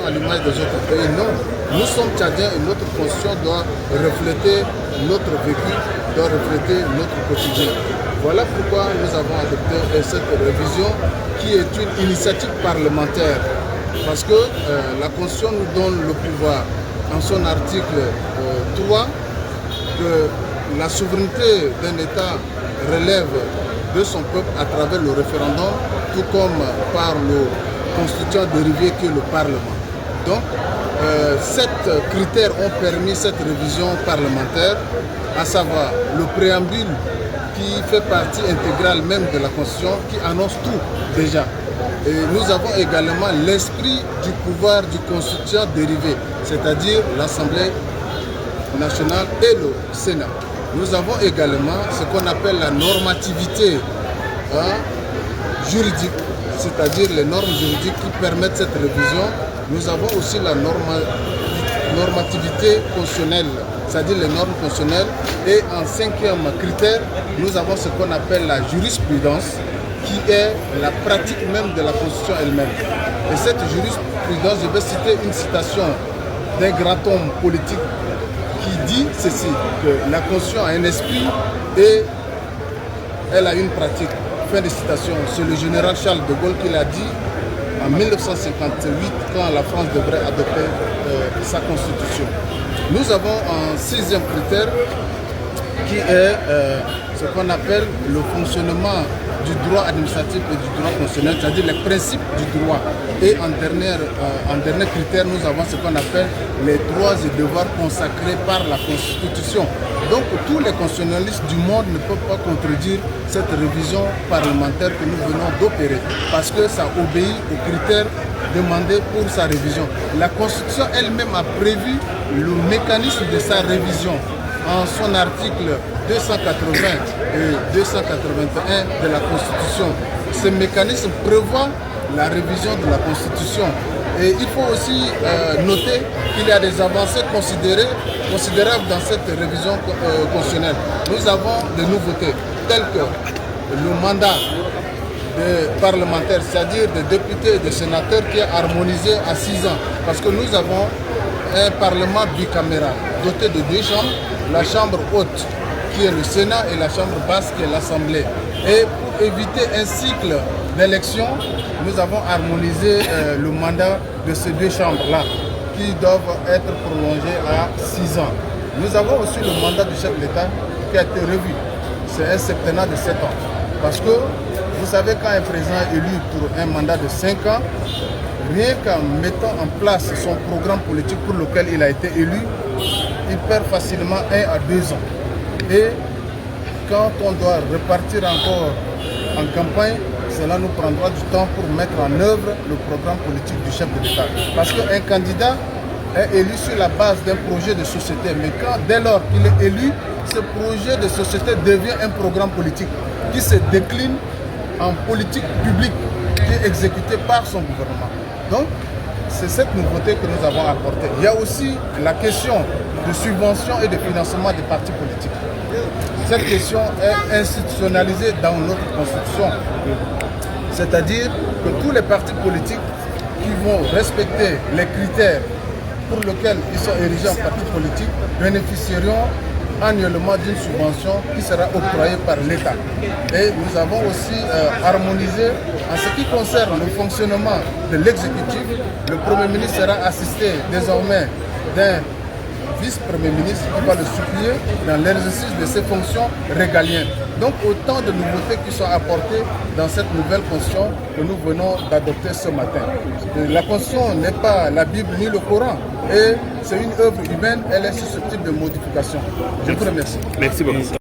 constitution à l'image des autres pays. Non, nous sommes Tchadiens et notre constitution doit refléter notre vécu, doit refléter notre quotidien. Voilà pourquoi nous avons adopté cette révision qui est une initiative parlementaire. Parce que la Constitution nous donne le pouvoir, en son article 3, que la souveraineté d'un État relève de son peuple à travers le référendum, tout comme par le constituant dérivé qui est le Parlement. Donc, 7 critères ont permis cette révision parlementaire, à savoir le préambule qui fait partie intégrale même de la Constitution, qui annonce tout déjà. Et nous avons également l'esprit du pouvoir du constituant dérivé, c'est-à-dire l'Assemblée nationale et le Sénat. Nous avons également ce qu'on appelle la normativité juridique, c'est-à-dire les normes juridiques qui permettent cette révision. Nous avons aussi la normativité constitutionnelle, c'est-à-dire les normes constitutionnelles. Et en 5e critère, nous avons ce qu'on appelle la jurisprudence, qui est la pratique même de la Constitution elle-même. Et cette jurisprudence, je vais citer une citation d'un grand homme politique qui dit ceci, que la Constitution a un esprit et elle a une pratique. Fin de citation. C'est le général Charles de Gaulle qui l'a dit en 1958, quand la France devrait adopter sa Constitution. Nous avons un 6e critère qui est ce qu'on appelle le fonctionnement du droit administratif et du droit constitutionnel, c'est-à-dire les principes du droit. Et en dernier critère, nous avons ce qu'on appelle les droits et devoirs consacrés par la Constitution. Donc tous les constitutionnalistes du monde ne peuvent pas contredire cette révision parlementaire que nous venons d'opérer, parce que ça obéit aux critères demandés pour sa révision. La Constitution elle-même a prévu le mécanisme de sa révision en son article 280 et 281 de la Constitution. Ce mécanisme prévoit la révision de la Constitution. Et il faut aussi noter qu'il y a des avancées considérables dans cette révision constitutionnelle. Nous avons des nouveautés telles que le mandat des parlementaires, c'est-à-dire des députés et des sénateurs, qui est harmonisé à 6 ans. Parce que nous avons un parlement bicaméral doté de 2 chambres, la chambre haute qui est le Sénat et la chambre basse qui est l'Assemblée. Et pour éviter un cycle d'élection, nous avons harmonisé le mandat de ces 2 chambres-là qui doivent être prolongées à 6 ans. Nous avons aussi le mandat du chef de l'État qui a été revu. C'est un septennat de 7 ans. Parce que vous savez, quand un président est élu pour un mandat de 5 ans, rien qu'en mettant en place son programme politique pour lequel il a été élu, il perd facilement 1 à 2 ans. Et quand on doit repartir encore en campagne, cela nous prendra du temps pour mettre en œuvre le programme politique du chef de l'État. Parce qu'un candidat est élu sur la base d'un projet de société. Mais dès lors qu'il est élu, ce projet de société devient un programme politique qui se décline en politique publique qui est exécutée par son gouvernement. Donc, c'est cette nouveauté que nous avons apportée. Il y a aussi la question de subvention et de financement des partis politiques. Cette question est institutionnalisée dans notre Constitution. C'est-à-dire que tous les partis politiques qui vont respecter les critères pour lesquels ils sont érigés en parti politique bénéficieront annuellement d'une subvention qui sera octroyée par l'État. Et nous avons aussi harmonisé en ce qui concerne le fonctionnement de l'exécutif. Le Premier ministre sera assisté désormais d'un vice-premier ministre qui va le supplier dans l'exercice de ses fonctions régaliennes. Donc autant de nouveautés qui sont apportées dans cette nouvelle constitution que nous venons d'adopter ce matin. La constitution n'est pas la Bible ni le Coran, et c'est une œuvre humaine, elle est susceptible de modification. Je vous remercie. Merci beaucoup.